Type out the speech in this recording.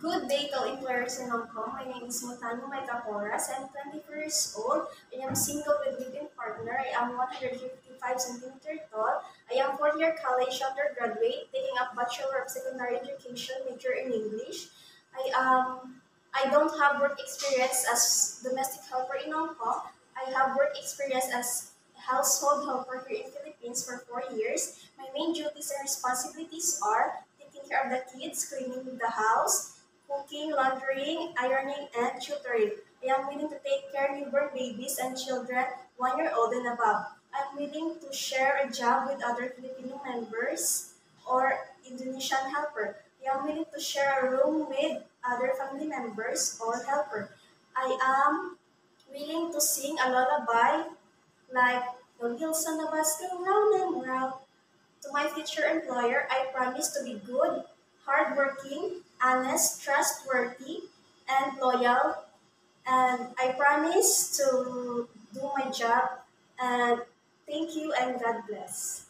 Good day to employers in Hong Kong. My name is Mutano Maitaporas. I'm 24 years old. I am single with living partner. I am 155 centimeter tall. I am fourth year college undergraduate, taking up Bachelor of Secondary Education, major in English. I don't have work experience as domestic helper in Hong Kong. I have work experience as household helper here in Philippines for 4 years. My main duties and responsibilities are taking care of the kids, cleaning the house, cooking, laundering, ironing, and tutoring. I am willing to take care of newborn babies and children 1 year old and above. I'm willing to share a job with other Filipino members or Indonesian helper. I am willing to share a room with other family members or helper. I am willing to sing a lullaby like the wheels on the bus go round and round. To my future employer, I promise to be good, hardworking, honest, trustworthy, and loyal. And I promise to do my job. And thank you and God bless.